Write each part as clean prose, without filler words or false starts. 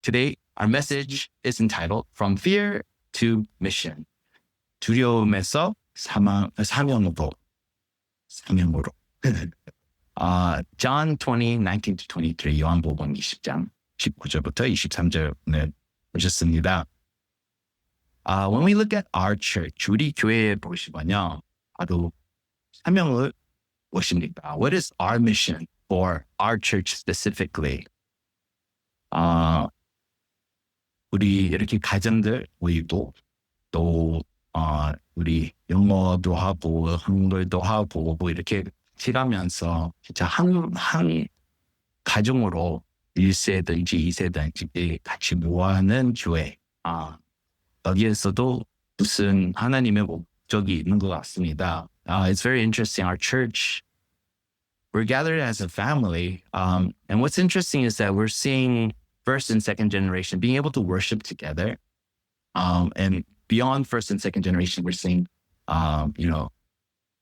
Today, our message is entitled From Fear to Mission. 두려움에서 사명으로. John 20:19-23 요한복음 20장 19절부터 23절을 보셨습니다. When we look at our church, 우리 교회에 보시면요, 바로 사명을 무엇입니까? What is our mission for our church specifically? 우리 이렇게 가정들 모이고 또 우리 영어도 하고 한글도 하고 뭐 이렇게 칠하면서 진짜 한 가정으로 1세든지 2세든지 같이 모아하는 교회. 여기에서도 무슨 하나님의 목적이 있는 것 같습니다. It's very interesting. Our church, we're gathered as a family. And what's interesting is that we're seeing first and second generation being able to worship together. And beyond first and second generation, we're seeing,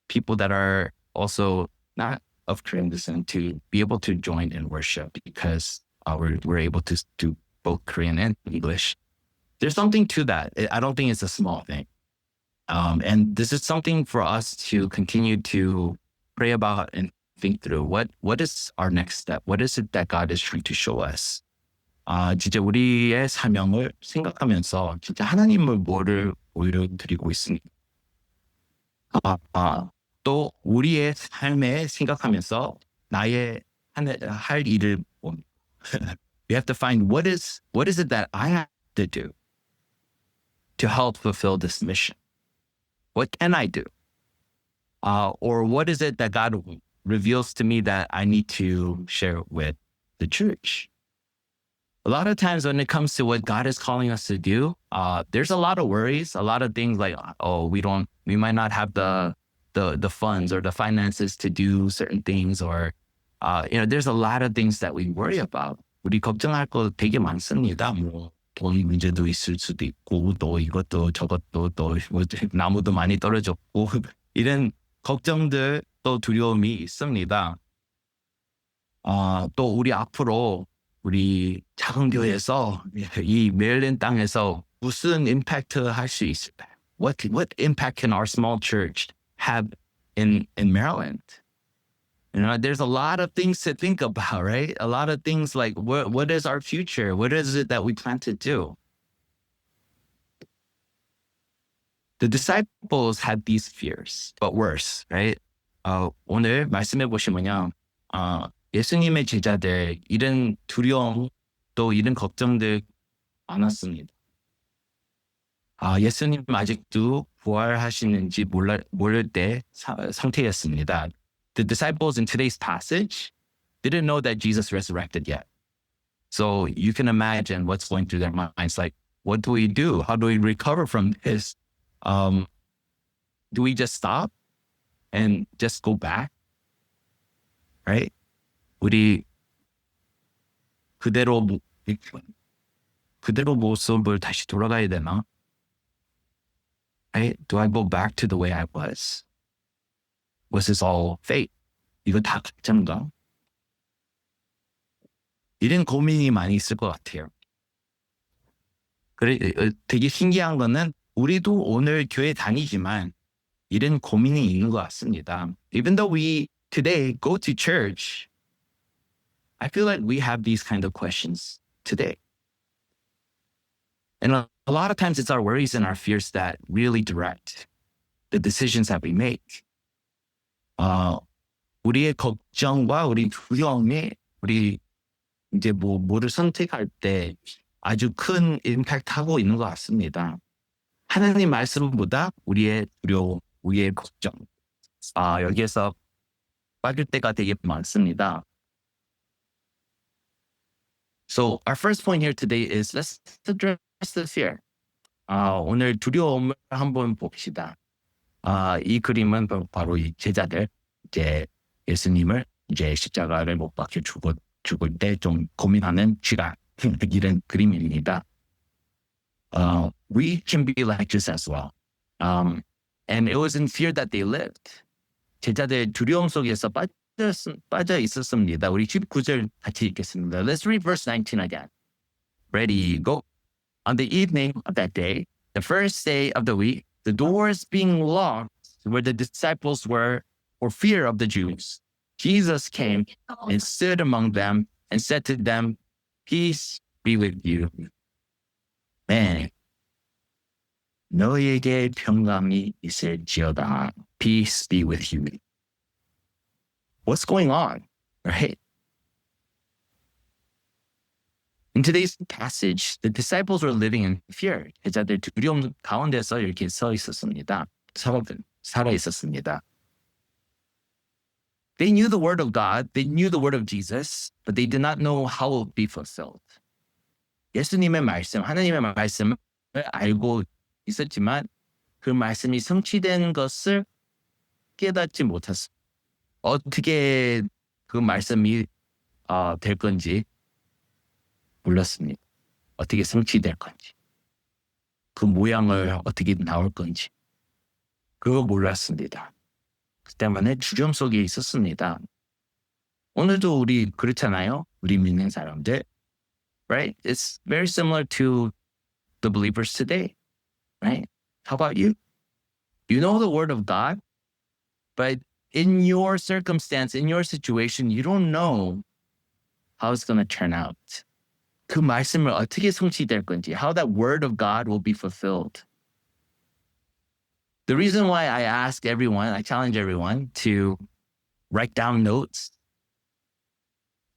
people that are also not of Korean descent to be able to join in worship because we're able to do both Korean and English. There's something to that. I don't think it's a small thing. And this is something for us to continue to pray about and think through. What is our next step? What is it that God is trying to show us? 진짜 우리의 사명을 생각하면서 진짜 하나님을 뭐를 보여드리고 있습니다. 또 우리의 삶에 생각하면서 나의 할 일을 we have to find what is it that I have to do to help fulfill this mission? What can I do? Or what is it that God reveals to me that I need to share with the church? A lot of times when it comes to what God is calling us to do, there's a lot of worries, a lot of things like, we might not have the funds or the finances to do certain things, or, there's a lot of things that we worry about. 우리 걱정할 거 되게 많습니다. 뭐 돈 문제도 있을 수도 있고, 또 이것도 저것도 또 나무도 많이 떨어졌고, 이런 걱정들 또 두려움이 있습니다. 또 우리 앞으로 우리 작은 교회에서 이 메릴랜드 땅에서 무슨 임팩트 할 수 있을까요? What impact can our small church have in Maryland? There's a lot of things to think about, right? A lot of things like what is our future? What is it that we plan to do? The disciples had these fears, but worse, right? 오늘 말씀해 보시면요. 예수님의 제자들 이런 두려움 또 이런 걱정들 많았습니다. 예수님 아직도 부활하시는지 모를 때 상태였습니다. The disciples in today's passage didn't know that Jesus resurrected yet. So you can imagine what's going through their minds. Like, what do we do? How do we recover from this? Do we just stop and just go back? Right? 우리 그대로 모습을 다시 돌아가야 되나? Right? Do I go back to the way I was? Was this all fate? 이거 다 가짜인가? 이런 고민이 많이 있을 것 같아요. 그래, 되게 신기한 거는 우리도 오늘 교회 다니지만 이런 고민이 있는 것 같습니다. Even though we today go to church, I feel like we have these kind of questions today. And a lot of times it's our worries and our fears that really direct the decisions that we make. 우리의 걱정과 우리 두려움이 우리 이제 뭐를 선택할 때 아주 큰 임팩트하고 있는 것 같습니다. 하나님 말씀보다 우리의 두려움, 우리의 걱정, 여기에서 빠질 때가 되게 많습니다. So our first point here today is let's address the fear. 오늘 두려움을 한번 봅시다. 이 그림은 바로 이 제자들 이제 예수님을 이제 십자가를 못 박혀 죽을 때 좀 고민하는 시간 이런 그림입니다. We can be like this as well. And it was in fear that they lived. 제자들 두려움 속에서 빠져 있었습니다. 우리 19절 같이 읽겠습니다. Let's read verse 19 again. Ready, go. On the evening of that day, the first day of the week, the doors being locked where the disciples were for fear of the Jews, Jesus came and stood among them and said to them, peace be with you. Man, 너희에게 평강이 있을지어다. Peace be with you. What's going on, right? In today's passage, the disciples were living in fear. 제자들 두려움 가운데서 이렇게 서 있었습니다. 살아 있었습니다. They knew the word of God, they knew the word of Jesus, but they did not know how it would be fulfilled. 예수님의 말씀, 하나님의 말씀을 알고 있었지만 그 말씀이 성취된 것을 깨닫지 못했습니다. 어떻게 그 말씀이 될 건지 몰랐습니다. 어떻게 성취될 건지. 그 모양을 어떻게 나올 건지. 그거 몰랐습니다. 그 때문에 두려움 속에 있었습니다. 오늘도 우리 그렇잖아요. 우리 믿는 사람들. Right? It's very similar to the believers today. Right? How about you? You know the word of God, but in your circumstance, in your situation, you don't know how it's going to turn out. 그 말씀을 어떻게 성취될 건지, how that word of God will be fulfilled. The reason why I ask everyone, I challenge everyone to write down notes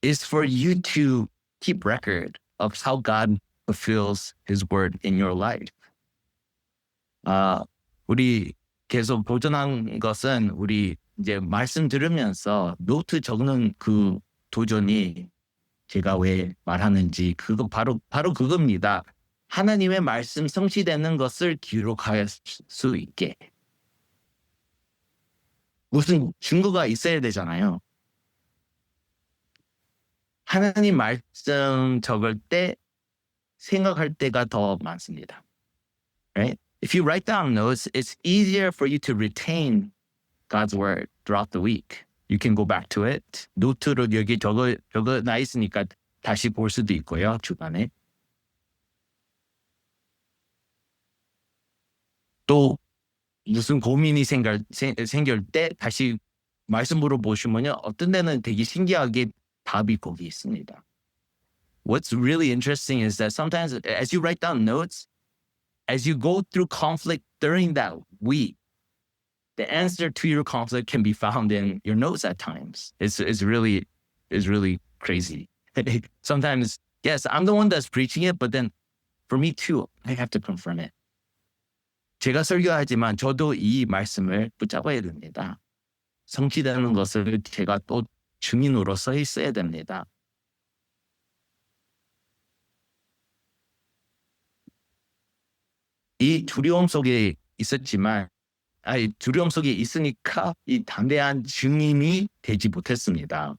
is for you to keep record of how God fulfills his word in your life. 우리 계속 도전한 것은 우리 이제 말씀 들으면서 노트 적는 그 도전이 제가 왜 말하는지 그거 바로 그겁니다. 하나님의 말씀 성취되는 것을 기록할 수 있게. 무슨 증거가 있어야 되잖아요. 하나님 말씀 적을 때 생각할 때가 더 많습니다. Right? If you write down notes, it's easier for you to retain God's word throughout the week. You can go back to it. 노트로 여기 적어놔 있으니까 다시 볼 수도 있고요. 주간에. 또 무슨 고민이 생길 때 다시 말씀 물어보시면요. 어떤 데는 되게 신기하게 답이 거기 있습니다. What's really interesting is that sometimes as you write down notes, as you go through conflict during that week, the answer to your conflict can be found in your notes at times. It's really crazy. Sometimes, yes, I'm the one that's preaching it, but then for me too, I have to confirm it. 제가 설교하지만 저도 이 말씀을 붙잡아야 됩니다. 성취되는 것을 제가 또 증인으로 서 있어야 됩니다. 이 두려움 속에 있었지만 두려움 속에 있으니까 이 담대한 증인이 되지 못했습니다.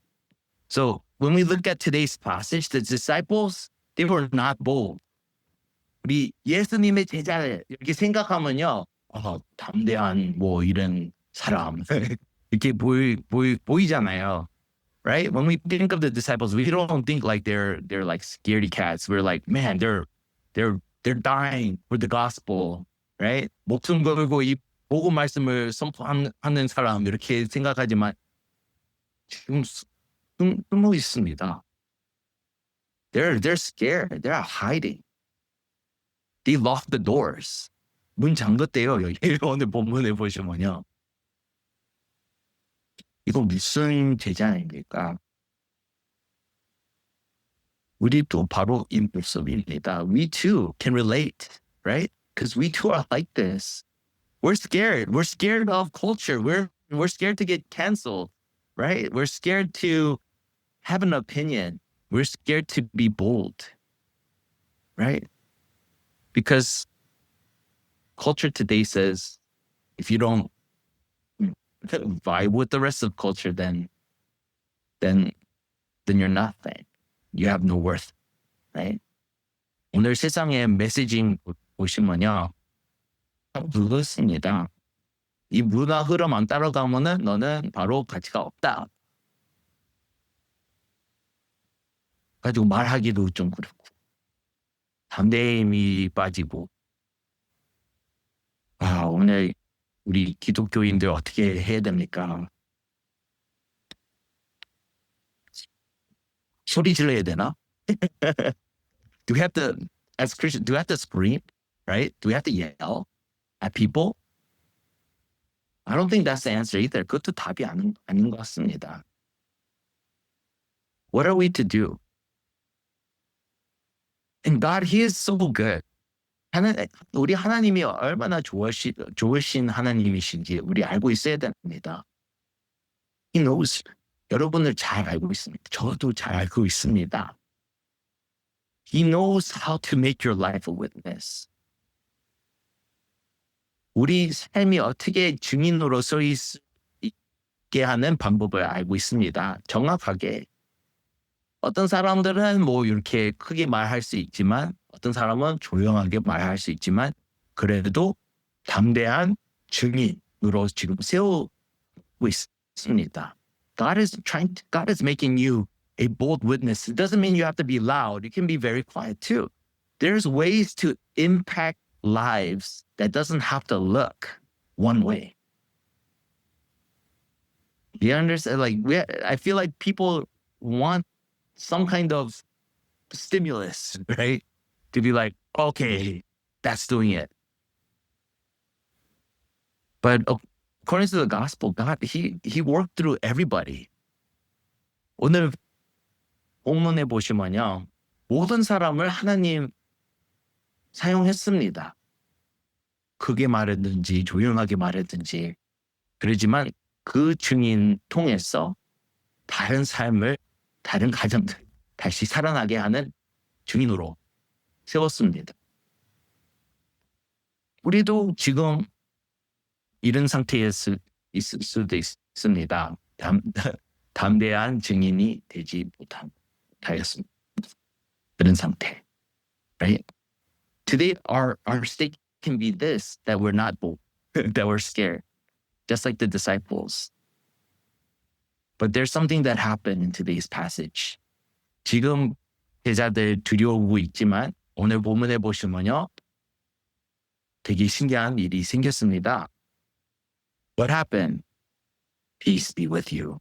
So when we look at today's passage, the disciples, they were not bold. 우리 예수님의 제자를 이렇게 생각하면요, 담대한 뭐 이런 사람 이렇게 보이잖아요. Right? When we think of the disciples, we don't think like they're like scaredy cats. We're like, man, they're dying for the gospel, right? 목숨 걸고 이 복음 말씀을 선포하는 사람 이렇게 생각하지만 지금 숨어 있습니다. They're scared. They're hiding. They locked the doors. 문 잠갔대요. 여기 오늘 본문에 보시면요. 이거 무슨 제자 아닙니까? 우리도 바로 이 모습입니다. We too can relate, right? Because we too are like this. We're scared. We're scared of culture. We're scared to get canceled, right? We're scared to have an opinion. We're scared to be bold, right? Because culture today says if you don't vibe with the rest of culture, then you're nothing. You have no worth, right? 오늘 세상의 메시징 보시면요, 그렇습니다. 이 문화 흐름 안 따라가면은 너는 바로 가치가 없다. 가지고 말하기도 좀 그렇고. 담대함이 빠지고 오늘 우리 기독교인들 어떻게 해야 됩니까? 소리 질러야 되나? Do we have to, as Christians, do we have to scream? Right? Do we have to yell at people? I don't think that's the answer either. 그것도 답이 아닌 것 같습니다. What are we to do? And God, He is so good. 우리 하나님이 얼마나 좋으신 하나님이신지 우리 알고 있어야 됩니다. He knows. 여러분을 잘 알고 있습니다. 저도 잘 알고 있습니다. He knows how to make your life a witness. 우리 삶이 어떻게 증인으로 서 있게 하는 방법을 알고 있습니다. 정확하게. 어떤 사람들은 뭐 이렇게 크게 말할 수 있지만 어떤 사람은 조용하게 말할 수 있지만 그래도 담대한 증인으로 지금 세우고 있습니다. God is making you a bold witness. It doesn't mean you have to be loud. You can be very quiet too. There's ways to impact lives that doesn't have to look one way. You understand? I feel like people want some kind of stimulus, right? To be like, okay, that's doing it. But according to the gospel, God, He worked through everybody. 오늘 본문에 보시면요. 모든 사람을 하나님 사용했습니다. 크게 말했든지 조용하게 말했든지. 그러지만 그 증인 통해서 다른 삶을 다른 가정들 다시 살아나게 하는 증인으로 세웠습니다. 우리도 지금 이런 상태에 있을 수도 있습니다. 담대한 증인이 되지 못하였습니다. 그런 상태. Right? Today our state can be this, that we're not bold, that we're scared, just like the disciples. But there's something that happened in today's passage. 지금 제자들 두려워하고 있지만 오늘 본문에 보시면요. 되게 신기한 일이 생겼습니다. What happened? Peace be with you.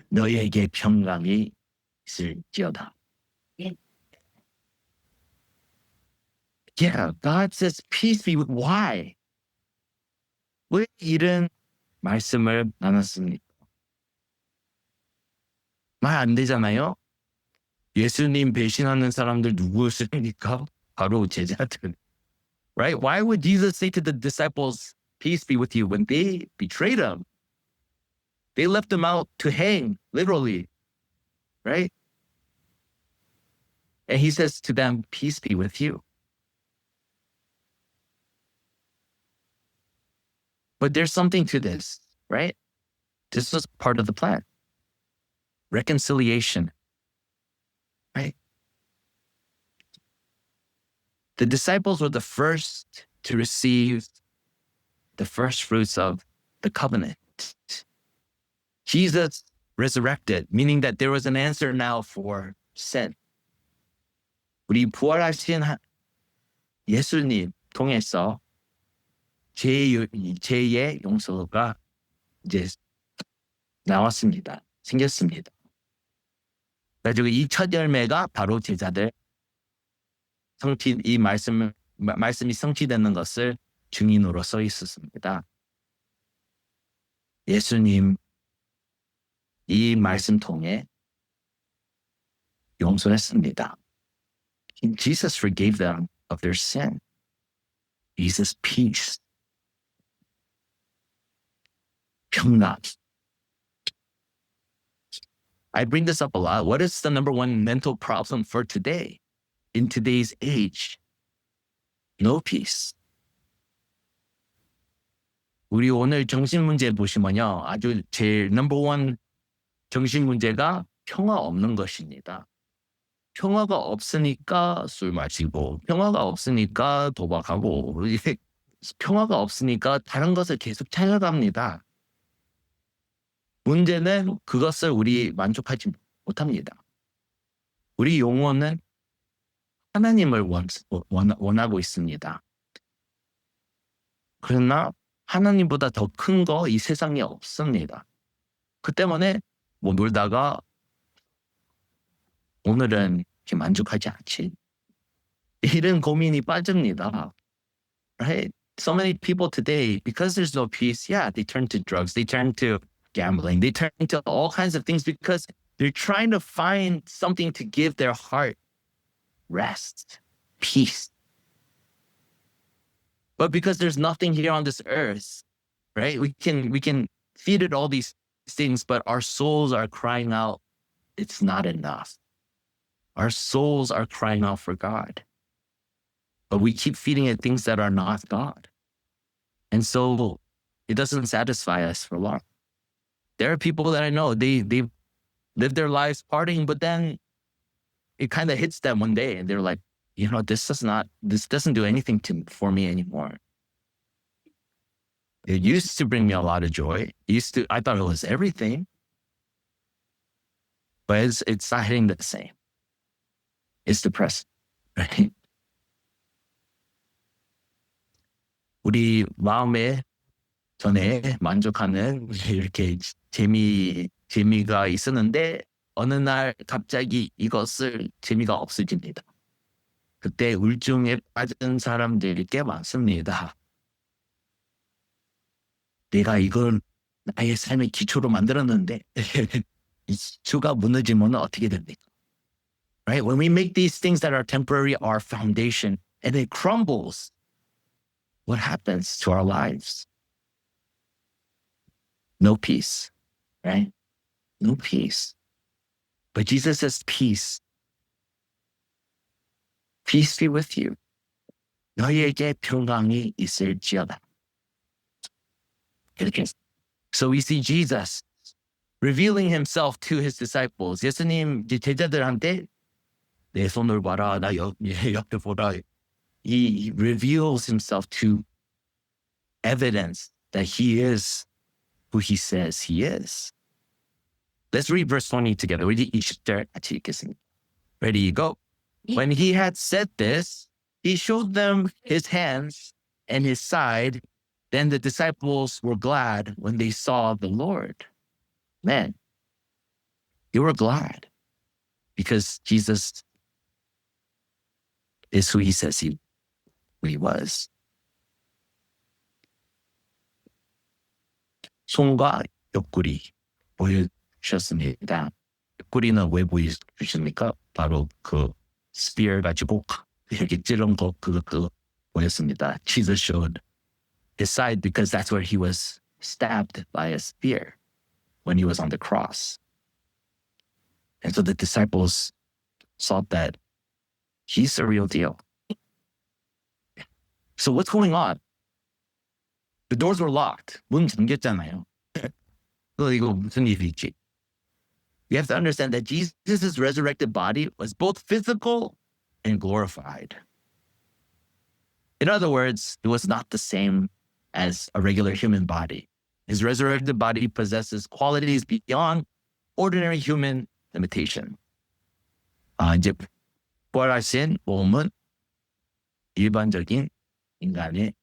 너희에게 평강이 있을지어다. Yeah, God says peace be with. Why? 왜 이런 말씀을 나눴습니까? 말 안 되잖아요. 예수님 배신하는 사람들 누구였습니까? 바로 제자들. Right? Why would Jesus say to the disciples, peace be with you, when they betrayed him? They left him out to hang, literally. Right? And he says to them, peace be with you. But there's something to this, right? This was part of the plan. Reconciliation. Right? The disciples were the first to receive the first fruits of the covenant. Jesus resurrected, meaning that there was an answer now for sin. 우리 부활하신 예수님 통해서 죄의 용서가 이제 나왔습니다. 생겼습니다. 그래가지고 이 첫 열매가 바로 제자들 이 말씀이 성취되는 것을 증인으로 써 있었습니다. 예수님 이 말씀 통해 용서했습니다. Jesus forgave them of their sin. Jesus peace. 평강. I bring this up a lot. What is the number one mental problem for today? In today's age? No peace. 우리 오늘 정신 문제 보시면요. 아주 제일 넘버 원 정신 문제가 평화 없는 것입니다. 평화가 없으니까 술 마시고, 평화가 없으니까 도박하고, 평화가 없으니까 다른 것을 계속 찾아갑니다. 문제는 그것을 우리 만족하지 못합니다. 우리 영혼은 하나님을 원하고 있습니다. 그러나 하나님보다 더 큰 거 이 세상에 없습니다. 그 때문에 뭐 놀다가 오늘은 이렇게 만족하지 않지. 이런 고민이 빠집니다. Right? So many people today, because there's no peace, yeah, they turn to drugs, they turn to gambling, they turn to all kinds of things because they're trying to find something to give their heart rest, peace. But because there's nothing here on this earth, right? We can feed it all these things, but our souls are crying out, it's not enough. Our souls are crying out for God. But we keep feeding it things that are not God. And so it doesn't satisfy us for long. There are people that I know, they live their lives partying, but then it kind of hits them one day and they're like, this doesn't do anything for me anymore. It used to bring me a lot of joy. I thought it was everything, but it's not hitting the same. It's depressing, right? 우리 마음에 전에 만족하는 이렇게 재미가 있었는데 어느 날 갑자기 이것을 재미가 없어집니다. 그때 우울증에 빠진 사람들이 꽤 많습니다. 내가 이걸 나의 삶의 기초로 만들었는데 이 기초가 무너지면 어떻게 됩니까? Right? When we make these things that are temporary our foundation and it crumbles, what happens to our lives? No peace, right? No peace. But Jesus says, peace. Peace be with you. 너희에게 평강이 있을지어다. So we see Jesus revealing himself to his disciples. 예수님 제자들한테 내 손을 봐라, 나 옆에 보라. He reveals himself to evidence that he is who he says he is. Let's read verse 20 together. 우리 20절 같이 읽겠습니다. Ready, go. When he had said this, he showed them his hands and his side. Then the disciples were glad when they saw the Lord. Man, they were glad because Jesus is who he says he was. 손과 옆구리 보여주셨습니다. 옆구리는 왜 보여주십니까? 바로 그 spear 가지고 이렇게 찌른 거 그것도 보였습니다. Jesus showed his side because that's where he was stabbed by a spear when he was on the cross. And so the disciples saw that he's the real deal. So what's going on? The doors were locked. 문 잠겼잖아요. 이거 무슨 일이지? You have to understand that Jesus' resurrected body was both physical and glorified. In other words, it was not the same as a regular human body. His resurrected body possesses qualities beyond ordinary human limitation. 이제 부활하신 몸은 일반적인 인간의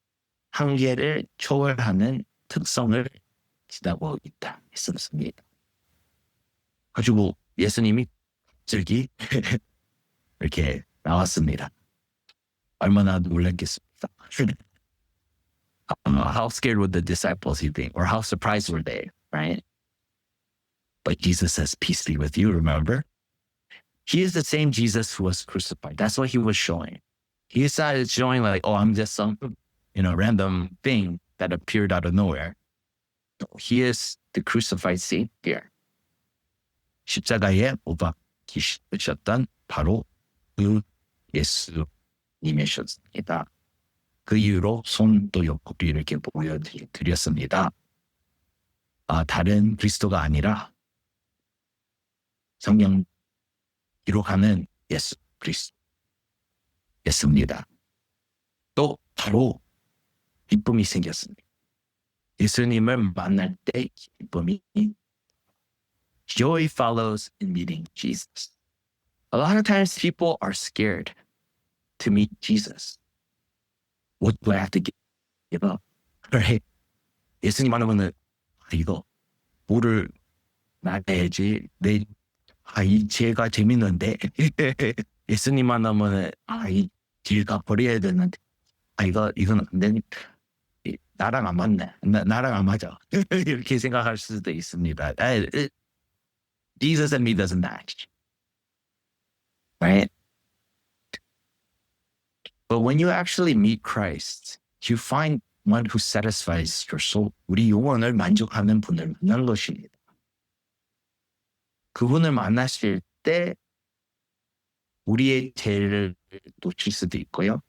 한계를 초월하는 특성을 지다고 있다 했습니다. 가지고 예수님이 갑자기 이렇게 나왔습니다. 얼마나 놀랐겠습니까? How scared would the disciples be? Or how surprised were they, right? But Jesus says, peace be with you, remember? He is the same Jesus who was crucified. That's what he was showing. He started showing like, I'm just some, random thing that appeared out of nowhere. No, he is the crucified Savior. 십자가에 못 박히셨던 바로 그 예수님이셨습니다. 그 이유로 손도 옆구리를 이렇게 보여드렸습니다. 다른 그리스도가 아니라 성경 기록하는 예수 그리스도였습니다. 또 바로 기쁨이 생겼습니다. 예수님을 만날 때 기쁨이 joy follows in meeting Jesus. A lot of times people are scared to meet Jesus? What do I have to give up? Right? 예수님 만나면은 이거 뭐를 나가야지. 이 죄가 재밌는데. 예수님 만나면은 이 죄가 버려야 되는데. 이건 안 되니. 나랑 안 맞네. 나랑 안 맞아. 이렇게 생각할 수도 있습니다. Jesus and me doesn't match. Right? But when you actually meet Christ, you find one who satisfies your soul. 우리 영혼을 만족하는 분을 만난 것입니다. 그분을 만나실 때 우리의 죄를 놓칠 수도 있고요.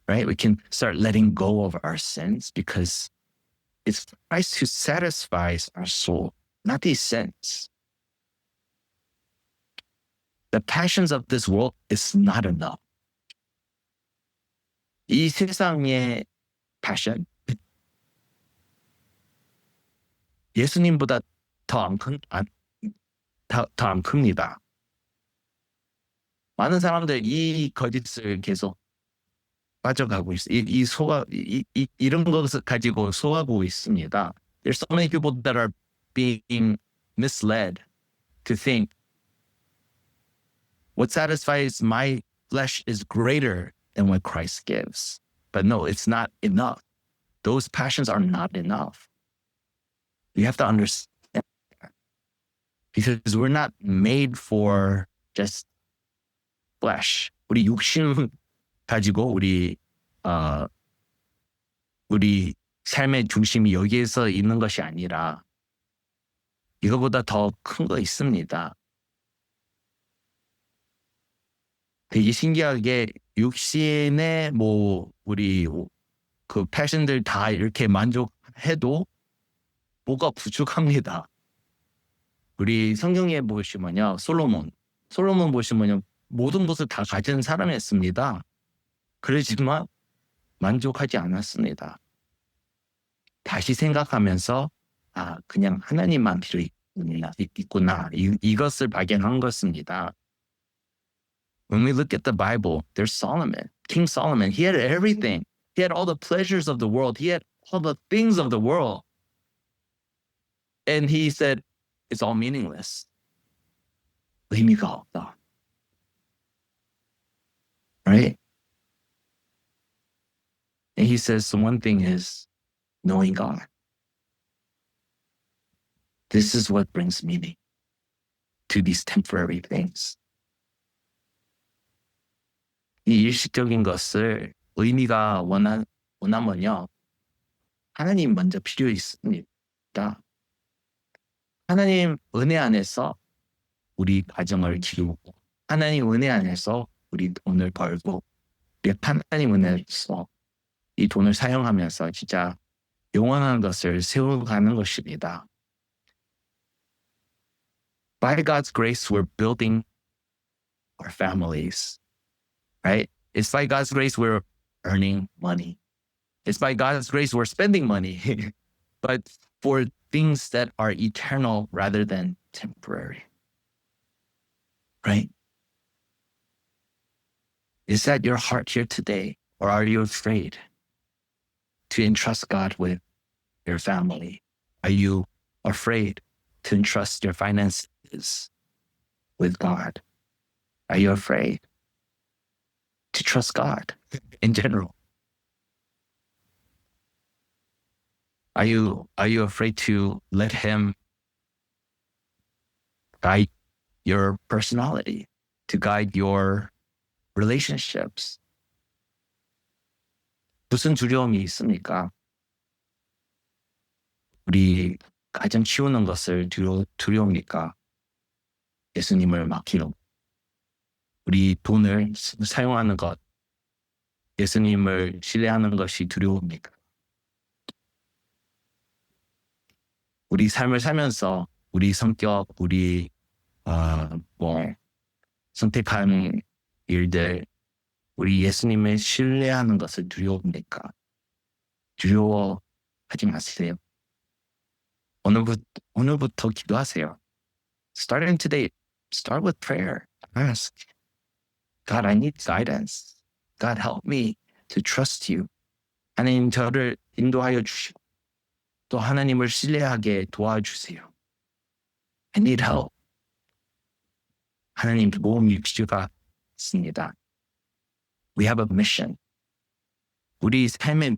Right? We can start letting go of our sins because it's Christ who satisfies our soul, not these sins. The passions of this world is not enough. 이 세상의 passion, 예수님보다 더 안 큽니다. 많은 사람들 이 거짓을 계속 빠져가고 있어요. 이런 것을 가지고 소화하고 있습니다. There's so many people that are being misled to think what satisfies my flesh is greater than what Christ gives. But no, it's not enough. Those passions are not enough. You have to understand that. Because we're not made for just flesh. 우리 육신 가지고 우리 삶의 중심이 여기에서 있는 것이 아니라 이거보다 더 큰 거 있습니다. 되게 신기하게 육신의 우리 그 패션들 다 이렇게 만족해도 뭐가 부족합니다. 우리 성경에 보시면요, 솔로몬 보시면요, 모든 것을 다 가진 사람이었습니다. 그러지만 만족하지 않았습니다. 다시 생각하면서 그냥 하나님만 필요 있구나. 이것을 발견한 것입니다. When we look at the Bible, there's Solomon, King Solomon. He had everything. He had all the pleasures of the world. He had all the things of the world. And he said, it's all meaningless. 의미가 없다. Right? And he says the one thing is knowing God. This is what brings meaning to these temporary things. 이 일시적인 것을 의미가 원하면요, 하나님 먼저 필요 있습니다. 하나님 은혜 안에서 우리 가정을 기르고, 하나님 은혜 안에서 우리 돈을 벌고, 하나님 은혜에서 이 돈을 사용하면서 진짜 영원한 것을 세워가는 것입니다. By God's grace, we're building our families, right? It's by God's grace we're earning money. It's by God's grace we're spending money, but for things that are eternal rather than temporary, right? Is that your heart here today, or are you afraid to entrust God with your family? Are you afraid to entrust your finances with God? Are you afraid to trust God in general? Are you afraid to let Him guide your personality, to guide your relationships? 무슨 두려움이 있습니까? 우리 가정 키우는 것을 두려웁니까? 예수님을 맡기는, 우리 돈을 사용하는 것, 예수님을 신뢰하는 것이 두려웁니까? 우리 삶을 살면서 우리 성격, 우리 선택한 일들, 우리 예수님을 신뢰하는 것을 두려웁니까? 두려워하지 마세요. 오늘부터 기도하세요. Starting today, start with prayer. Ask God, I need guidance. God, help me to trust you. 하나님 저를 인도하여 주시고 또 하나님을 신뢰하게 도와주세요. I need help. 하나님 도움이 필요가 있습니다. We have a mission. 우리 삶에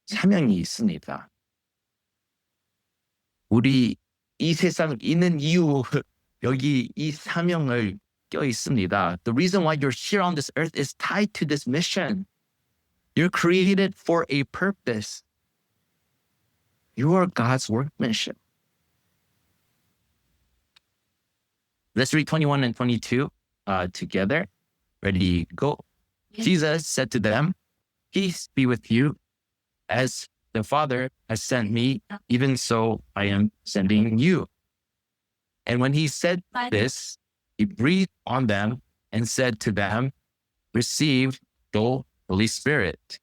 사명이 있습니다. 우리 이 세상 있는 이유 여기 이 사명을 껴 있습니다. The reason why you're here on this earth is tied to this mission. You're created for a purpose. You are God's workmanship. Let's read 21 and 22 together. Ready, go. Jesus said to them, peace be with you. As the Father has sent me, even so I am sending you. And when he said this, he breathed on them and said to them, receive the Holy Spirit.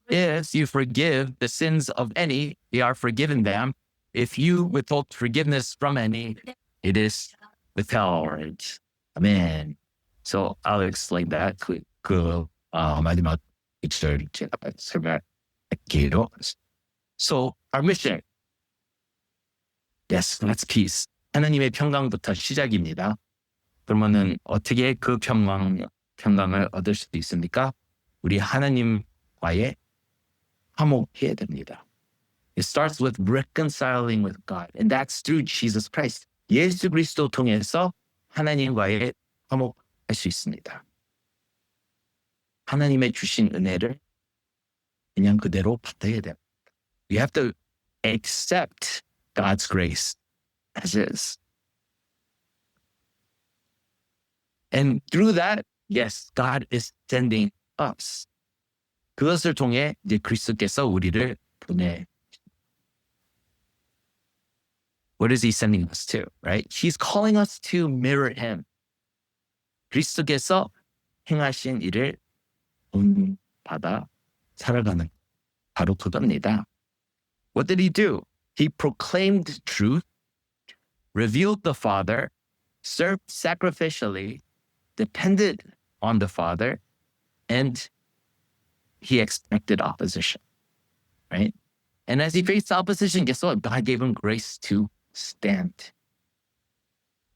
If you forgive the sins of any, they are forgiven them. If you withhold forgiveness from any, it is withheld. Amen. So I'll explain that. 마지막 절 제가 설명할게요. So our mission. Yes, that's peace. 하나님의 평강부터 시작입니다. 그러면은 어떻게 그 평강을 얻을 수도 있습니까? 우리 하나님과의 화목해야 됩니다. It starts with reconciling with God, and that's through Jesus Christ. 예수 그리스도 통해서 하나님과의 화목할 수 있습니다. 하나님의 주신 은혜를 그냥 그대로 받아야 됩니다. We have to accept God's grace as is. And through that, yes, God is sending us. 그것을 통해 이제 그리스도께서 우리를 보내. What is he sending us to, right? He's calling us to mirror him. 그리스도께서 행하신 일을 본받아 살아가는 바로 그겁니다. What did he do? He proclaimed truth, revealed the Father, served sacrificially, depended on the Father, and he expected opposition, right? And as he faced opposition, guess what? God gave him grace to stand,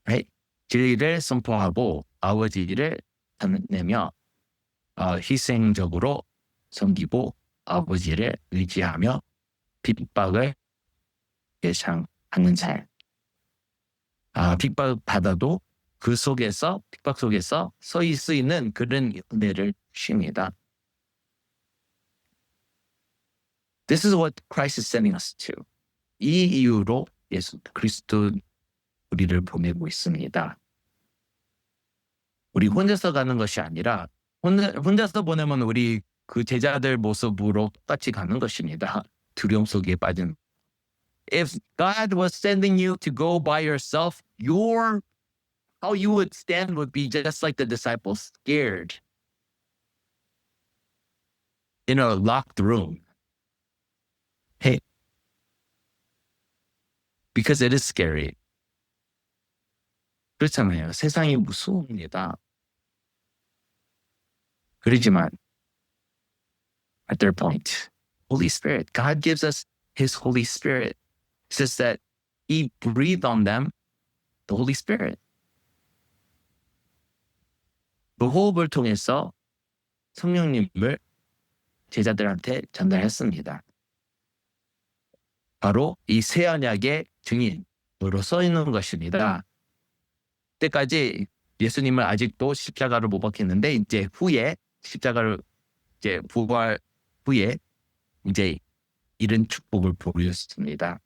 right? 진리를 선포하고 아버지를 내며 희생적으로 섬기고 아버지를 의지하며 핍박을 예상하는 삶. 핍박받아도 그 속에서 핍박 속에서 서 있을 수 있는 그런 은혜를 주십니다. This is what Christ is sending us to. 이 이유로 예수 그리스도 우리를 보내고 있습니다. 우리 혼자서 가는 것이 아니라 혼자서 보내면 우리 그 제자들 모습으로 똑같이 가는 것입니다. 두려움 속에 빠진. If God was sending you to go by yourself, how you would stand would be just like the disciples, scared in a locked room. Hey, because it is scary. 그렇잖아요. 세상이 무서웁니다. 그러지만 at their point, Holy Spirit, God gives us His Holy Spirit. It says that He breathed on them the Holy Spirit. 그 호흡을 통해서 성령님을 제자들한테 전달했습니다. 바로 이 새 언약의 증인으로 서 있는 것입니다. 그때까지 예수님을 아직도 십자가를 못 박혔는데 이제 후에 십자가를 이제 부활 후에 이제 이런 축복을 보였습니다.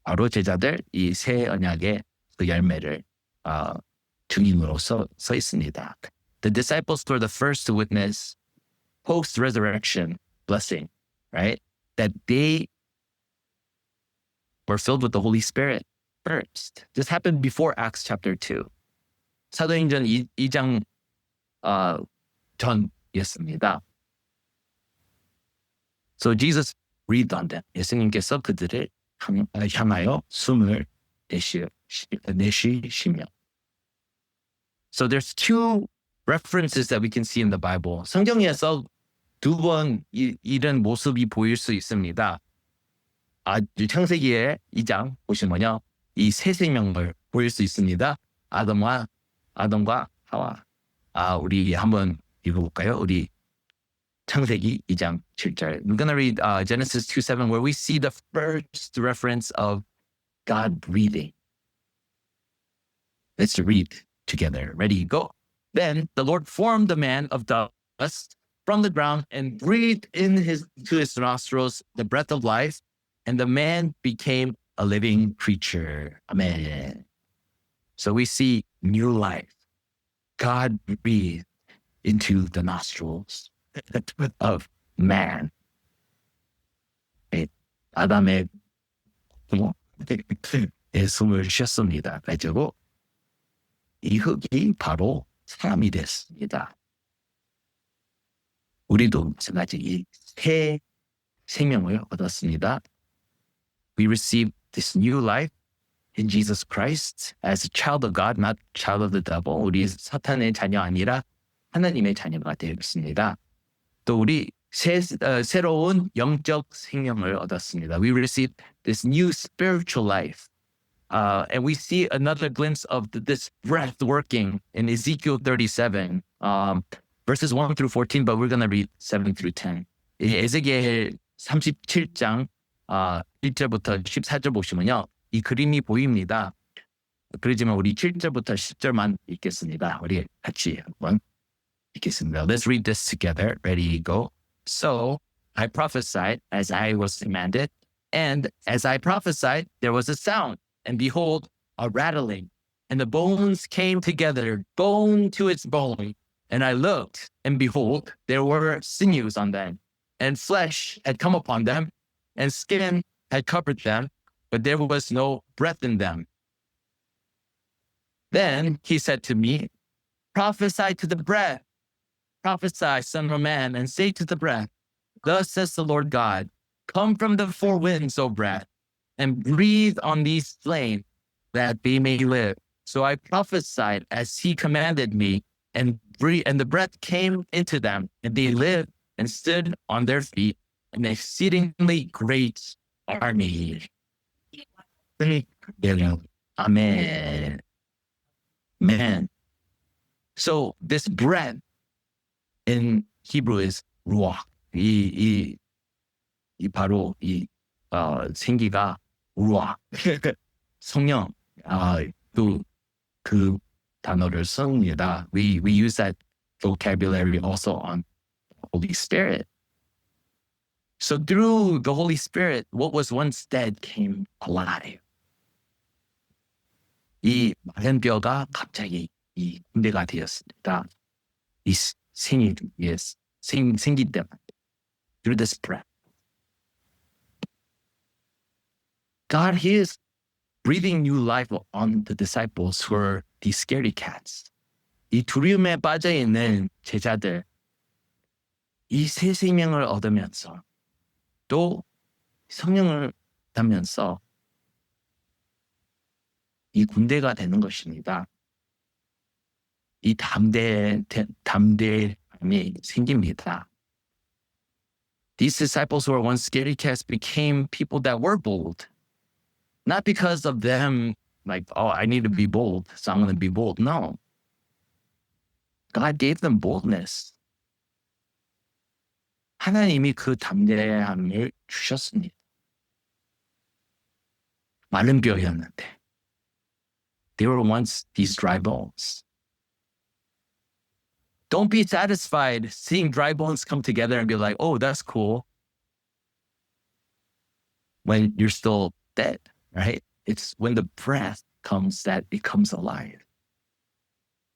바로 제자들 이 새 언약의 그 열매를 증인으로서 서 있습니다. The disciples were the first to witness post-resurrection blessing, right? That they were filled with the Holy Spirit first. This happened before Acts chapter 2. 사도행전 2장 전이었습니다. So Jesus breathed on them. 예수님께서 그들을 향하여 숨을 내쉬시며. So there's two references that we can see in the Bible. 성경에서 두 번 이런 모습이 보일 수 있습니다. 창세기의 2장 보시면요. 이 새 생명을 보일 수 있습니다. 아담과 하와. 우리 한번 읽어볼까요? 우리 창세기 2장 7절. I'm going to read Genesis 2:7 where we see the first reference of God breathing. Let's read together. Ready, go. Then the Lord formed the man of dust from the ground and breathed into his nostrils the breath of life, and the man became a living creature. Amen. So we see new life. God breathed into the nostrils of man. 아담의 숨을 쉬었습니다. 그래가지고 이 흙이 바로 사람이 됐습니다. 우리도 마찬가지 새 생명을 얻었습니다. We received this new life in Jesus Christ as a child of God, not child of the devil. 우리 사탄의 자녀 아니라 하나님의 자녀가 되었습니다. 또 우리 새로운 영적 생명을 얻었습니다. We received this new spiritual life. And we see another glimpse of this breath working in Ezekiel 37, verses 1 through 14, but we're going to read 7 through 10. 에스겔 37장 1절부터 14절 보시면요. 이 그림이 보입니다. 그러지만 우리 7절부터 10절만 읽겠습니다. 우리 같이 한번 읽겠습니다. Let's read this together. Ready, go. So I prophesied as I was commanded, and as I prophesied, there was a sound, and behold, a rattling, and the bones came together, bone to its bone. And I looked, and behold, there were sinews on them, and flesh had come upon them, and skin had covered them, but there was no breath in them. Then he said to me, prophesy to the breath. Prophesy, son of man, and say to the breath, thus says the Lord God, come from the four winds, O breath, and breathe on these slain, that they may live. So I prophesied as he commanded me, and the breath came into them, and they lived and stood on their feet, an exceedingly great army. Amen. Man. So this breath in Hebrew is ruach. 이 바로 생기가 ruach. 성령. 그 단어를 씁니다. We use that vocabulary also on Holy Spirit. So through the Holy Spirit, what was once dead came alive. 이 마른 뼈가 갑자기 이 군대가 되었습니다. 이 생긴 때만 through this breath. God, He is breathing new life on the disciples who are these scaredy cats. 이 두려움에 빠져 있는 제자들, 이 새 생명을 얻으면서 또 성령을 받으면서 이 군대가 되는 것입니다. 이 담대함이 생깁니다. These disciples who were once scaredy cats became people that were bold. Not because of them, like, oh, I need to be bold, so I'm going to be bold. No. God gave them boldness. 하나님이 그 담대함을 주셨습니다. 마른 뼈였는데. They were once these dry bones. Don't be satisfied seeing dry bones come together and be like, oh, that's cool. When you're still dead, right? It's when the breath comes that it comes alive.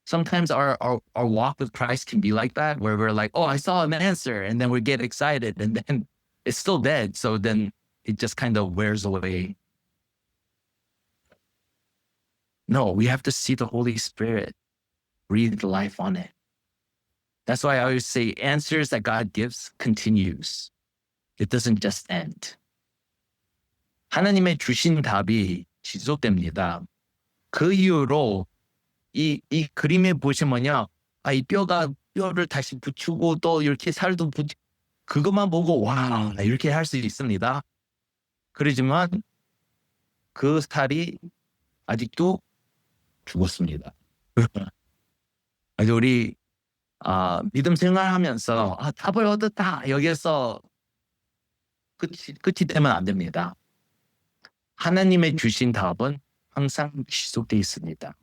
Sometimes our walk with Christ can be like that, where we're like, oh, I saw an answer, and then we get excited, and then it's still dead. So then it just kind of wears away. No, we have to see the Holy Spirit breathe life on it. That's why I always say answers that God gives continues. It doesn't just end. 하나님의 주신 답이 지속됩니다. 그 이후로 이 그림에 보시면요. 이 뼈를 다시 붙이고 또 이렇게 살도 그것만 보고 와 이렇게 할 수 있습니다. 그러지만 그 살이 아직도 죽었습니다. 그래서 우리 믿음 생활하면서 답을 얻었다 여기서 끝이 되면 안 됩니다. 하나님의 주신 답은 항상 지속되어 있습니다.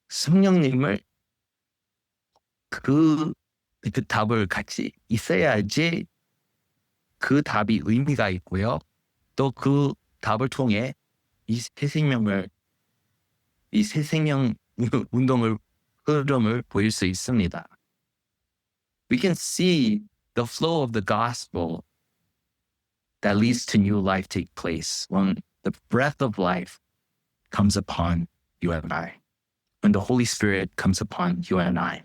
성령님을 그 답을 같이 있어야지 그 답이 의미가 있고요. 또 그 답을 통해 이 새 생명 운동을 흐름을 보일 수 있습니다. We can see the flow of the gospel that leads to new life take place when the breath of life comes upon you and I. When the Holy Spirit comes upon you and I.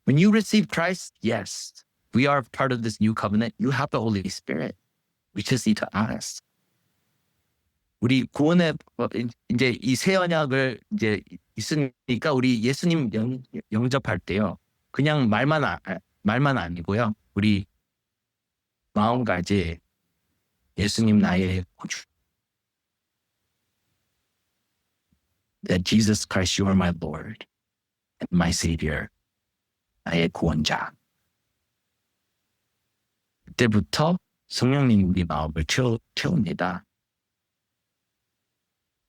When you receive Christ, yes, we are part of this new covenant. You have the Holy Spirit. We just need to ask. 우리 구원의 이제 이 새 언약을 이제 있으니까 우리 예수님 영접할 때요. 그냥 말만 아니고요. 우리 마음까지 예수님 나의 구주. That Jesus Christ, you are my Lord and my Savior. 나의 구원자. 그때부터 성령님 우리 마음을 채웁니다.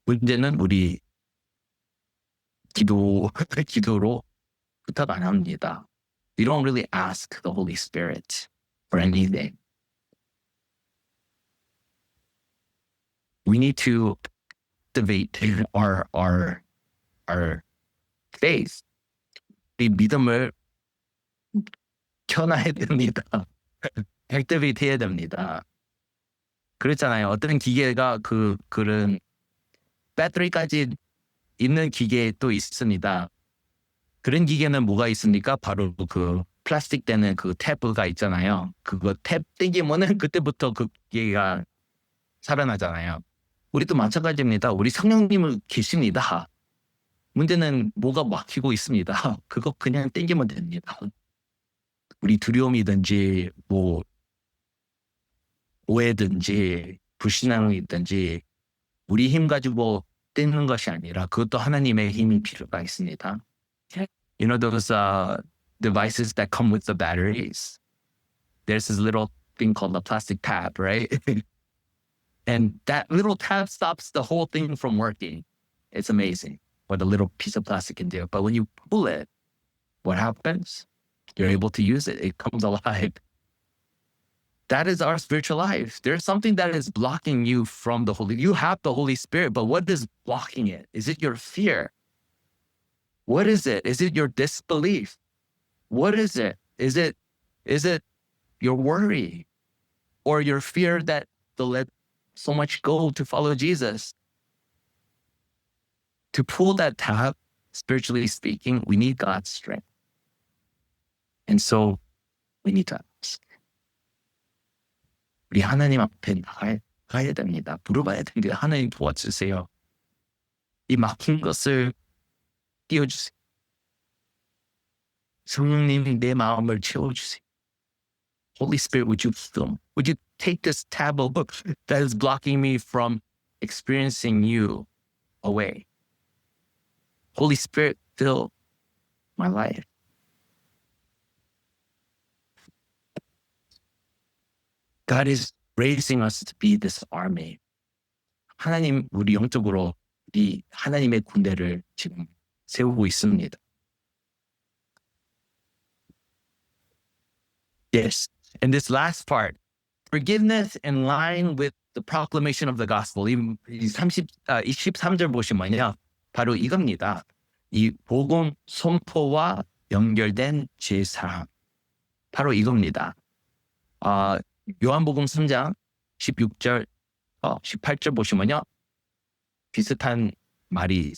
문제는 우리 기도로 부탁 안 합니다. We don't really ask the Holy Spirit for anything. We need to activate our faith. 우리 믿음을 켜놔야 됩니다. activate 해야 됩니다. 그랬잖아요. 어떤 기계가 그런 배터리까지 있는 기계 또 있습니다. 그런 기계는 뭐가 있습니까? 바로 그 플라스틱 되는 그 탭가 있잖아요. 그거 탭 땡기면은 그때부터 그 기계가 살아나잖아요. 우리도 마찬가지입니다. 우리 성령님은 계십니다. 문제는 뭐가 막히고 있습니다. 그거 그냥 땡기면 됩니다. 우리 두려움이든지 뭐 오해든지 불신앙이든지 우리 힘 가지고 떼는 것이 아니라 그것도 하나님의 힘이 필요가 있습니다. You know those devices that come with the batteries? There's this little thing called the plastic tab, right? And that little tab stops the whole thing from working. It's amazing what a little piece of plastic can do. But when you pull it, what happens? You're able to use it. It comes alive. That is our spiritual life. There's something that is blocking you from the Holy. You have the Holy Spirit, but what is blocking it? Is it your fear? What is it? Is it your disbelief? What is it? Is it your worry or your fear that they'll let so much go to follow Jesus? To pull that tab, spiritually speaking, we need God's strength. And so we need to ask. 우리 하나님 앞에 가야 됩니다. 물어봐야 됩니다. 하나님 도와주세요. 이 막힌 것을 띄워주세요. 성령님이 내 마음을 채워주세요. Holy Spirit, would you fill? Would you take this tab of book that is blocking me from experiencing you away? Holy Spirit, fill my life. God is raising us to be this army. 하나님 우리 영적으로 우리 하나님의 군대를 지금 세우고 있습니다. Yes, and this last part, forgiveness in line with the proclamation of the gospel. 이 23절 보시면요, 바로 이겁니다. 이 복음 선포와 연결된 제사함. 바로 이겁니다. 요한복음 3장 16절, 18절 보시면요. 비슷한 말이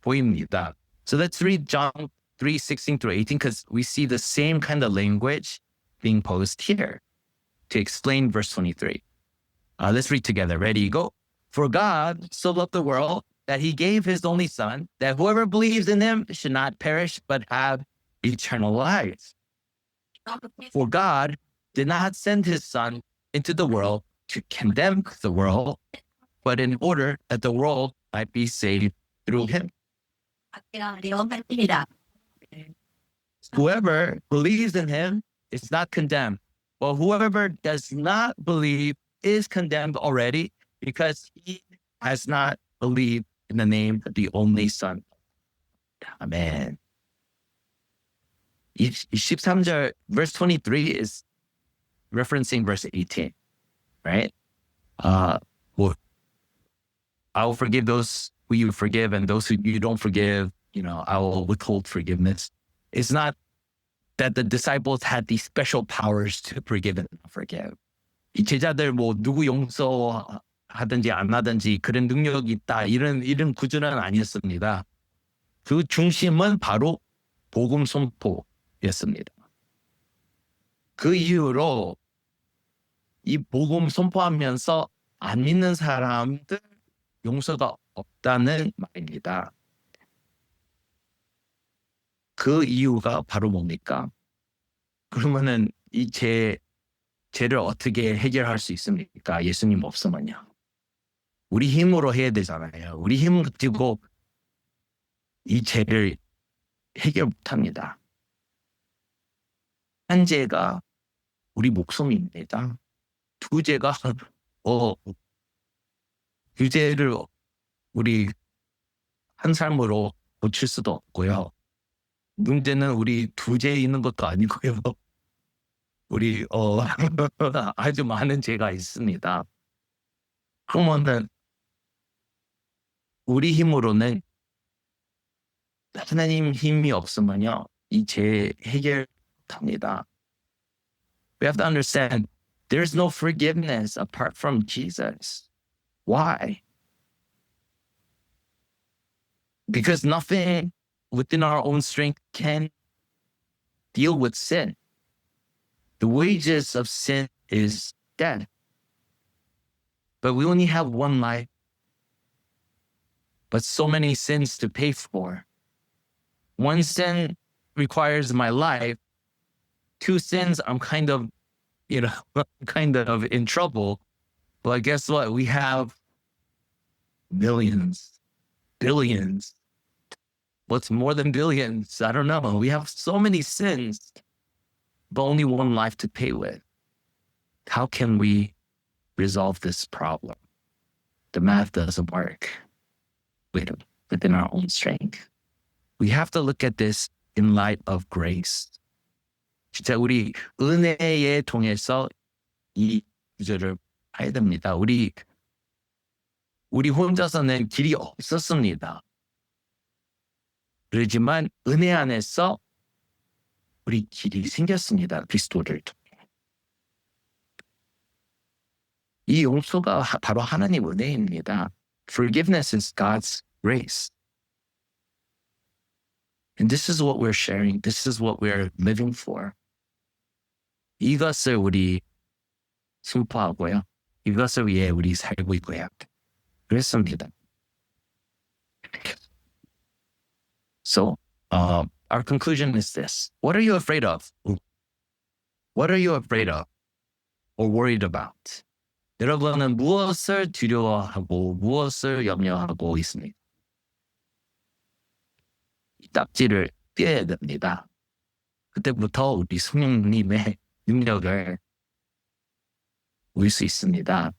보입니다. So let's read John 3:16 through 18 because we see the same kind of language being posed here to explain verse 23. Let's read together. Ready, go. For God so loved the world that he gave his only son, that whoever believes in him should not perish, but have eternal life. For God did not send his son into the world to condemn the world, but in order that the world might be saved through him. Whoever believes in him is not condemned. Well, whoever does not believe is condemned already because he has not believed in the name of the only Son. Amen. 23절, verse 23 is referencing verse 18, right? Well, I will forgive those who you forgive, and those who you don't forgive, I will withhold forgiveness. It's not that the disciples had these special powers to forgive and forgive. 이 제자들 누구 용서하든지 안 하든지 그런 능력이 있다, 이런 구조는 아니었습니다. 그 중심은 바로 복음 선포였습니다. 그 이후로 이 복음 선포하면서 안 믿는 사람들 용서가 없다는 말입니다. 그 이유가 바로 뭡니까? 그러면은 이 죄를 어떻게 해결할 수 있습니까? 예수님 없으면요. 우리 힘으로 해야 되잖아요. 우리 힘 가지고 이 죄를 해결 못합니다. 한 죄가 우리 목숨입니다. 두 죄가 그 죄를 우리 한 삶으로 고칠 수도 없고요. 문제는 우리 두 죄 있는 것도 아니고요. 우리 아주 많은 죄가 있습니다. 그러면은 우리 힘으로는, 하나님 힘이 없으면요, 이 죄 해결 못합니다. We have to understand there's no forgiveness apart from Jesus. Why? Because nothing within our own strength can deal with sin. The wages of sin is death. But we only have one life, but so many sins to pay for. One sin requires my life. Two sins, I'm kind of in trouble. But guess what? We have millions, billions. What's more than billions? I don't know. We have so many sins, but only one life to pay with. How can we resolve this problem? The math doesn't work within our own strength. We have to look at this in light of grace. 진짜 우리 은혜에 통해서 이 구절을 봐야 됩니다. 우리 혼자서는 길이 없었습니다. 그렇지만 은혜 안에서 우리 길이 생겼습니다. 그리스도를 통해. 이 용서가 바로 하나님 은혜입니다. Forgiveness is God's grace. And this is what we're sharing. This is what we're living for. 이것을 우리 선포하고요. 이것을 위해 우리 살고 있고요. 그랬습니다. So, our conclusion is this. What are you afraid of? What are you afraid of or worried about? 여러분은 무엇을 두려워하고 무엇을 염려하고 있습니까? 이 딱지를 떼야 됩니다. 그때부터 우리 성령님의 능력을 볼 수 있습니다.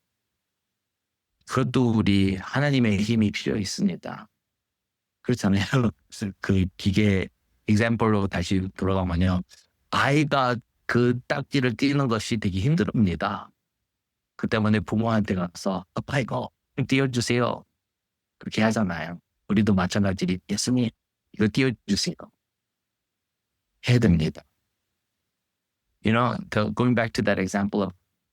그것도 우리 하나님의 힘이 필요 있습니다. 그렇잖아요. 그 기계 example로 다시 돌아가면요. 아이가 그 딱지를 띄는 것이 되게 힘듭니다. 그 때문에 부모한테 가서 아빠 이거 띄워주세요. 그렇게 하잖아요. 우리도 마찬가지로 예수님 이거 띄워주세요. 해야 됩니다. Going back to that example of,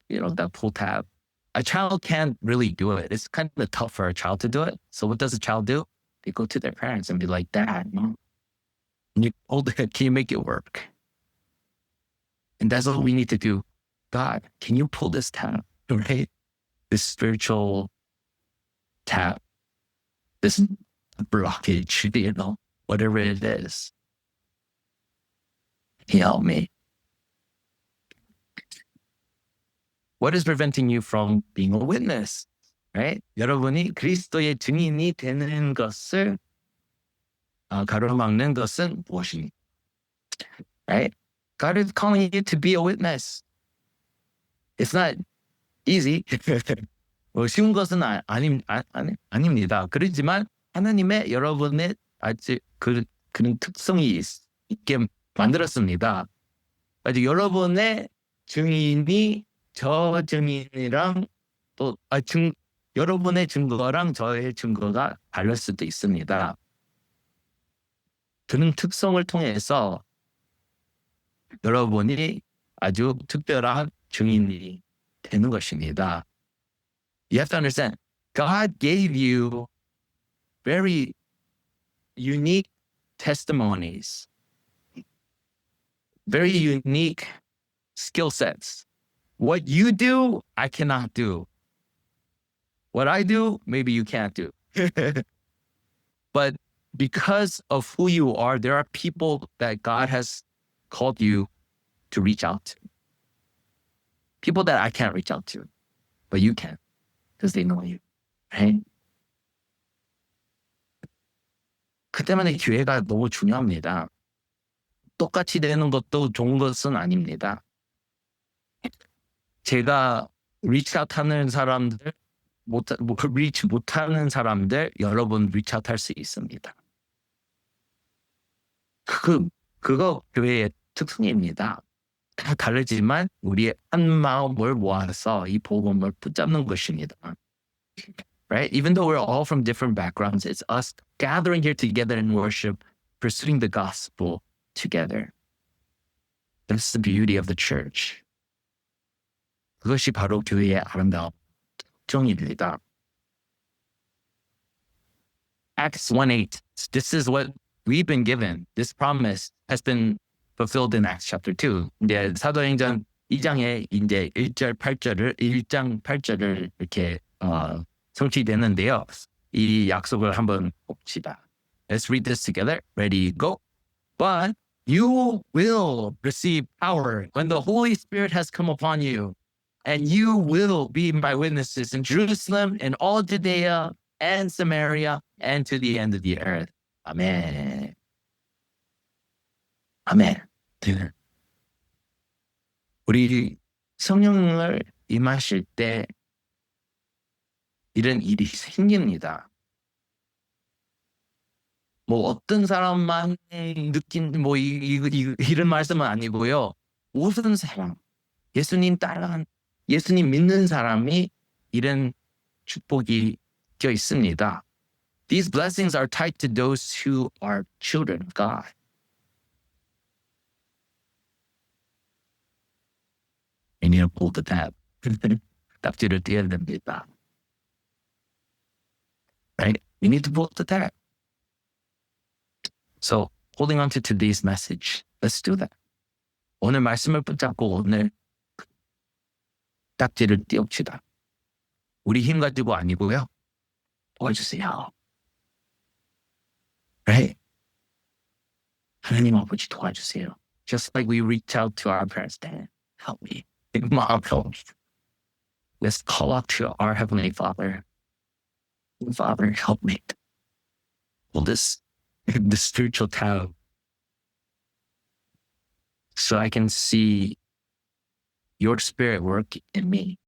that pull tab. A child can't really do it. It's kind of tough for a child to do it. So what does a child do? They go to their parents and be like, Dad, Mom, can you make it work? And that's what we need to do. God, can you pull this tab, right? This spiritual tab this blockage, whatever it is. He helped me. What is preventing you from being a witness? Right? 여러분이 그리스도의 증인이 되는 것을 가로막는 것은 무엇입니까? Right? God is calling you to be a witness. It's not easy. 쉬운 것은 아닙니다. 그렇지만 하나님의 여러분의 아직 그런 특성이 있게 만들었습니다. 아직 여러분의 증인이 저 증인이랑 또 여러분의 증거랑 저의 증거가 다를 수도 있습니다. 그런 특성을 통해서 여러분이 아주 특별한 증인이 되는 것입니다. You have to understand, God gave you very unique testimonies, very unique skill sets. What you do, I cannot do. What I do, maybe you can't do. But because of who you are, there are people that God has called you to reach out to. People that I can't reach out to, but you can, because they know you, right? 그 때문에 교회가 너무 중요합니다. 똑같이 되는 것도 좋은 것은 아닙니다. 제가 리치아웃 하는 사람들, 리치 못하는 사람들, 여러분 리치아웃 할 수 있습니다. 그거 교회의 특성입니다. 다 다르지만 우리의 한 마음을 모아서 이 복음을 붙잡는 것입니다. Right? Even though we're all from different backgrounds, it's us gathering here together in worship, pursuing the gospel together. That's the beauty of the church. 그것이 바로 교회의 아름다운 특징입니다. Acts 1:8. This is what we've been given. This promise has been fulfilled in Acts chapter 2. 이제 사도행전 2장에 이제 1장 8절을 이렇게 성취되는데요. 이 약속을 한번 봅시다. Let's read this together. Ready, go. But you will receive power when the Holy Spirit has come upon you, and you will be my witnesses in Jerusalem and all Judea and Samaria and to the end of the earth. Amen. 아멘. 우리 성령을 임하실 때 이런 일이 생깁니다. 뭐 어떤 사람만 느낀 이런 말씀은 아니고요. 모든 사람, 예수님 따라간, 예수님 믿는 사람이 이런 축복이 껴 있습니다. These blessings are tied to those who are children of God. You need to pull the tab. 딱지를 떼야 됩니다. Right? You need to pull the tab. So, holding on to today's message, let's do that. 오늘 말씀을 붙잡고 오늘 딱지를 띄웁시다. 우리 힘 가지고 아니고요. 도와주세요. Right? 하나님 아버지 도와주세요. Just like we reach out to our parents, Dad, help me. Mom, help me. Let's call out to our Heavenly Father. Father, help me. Well, the spiritual tab, so I can see your spirit work in me.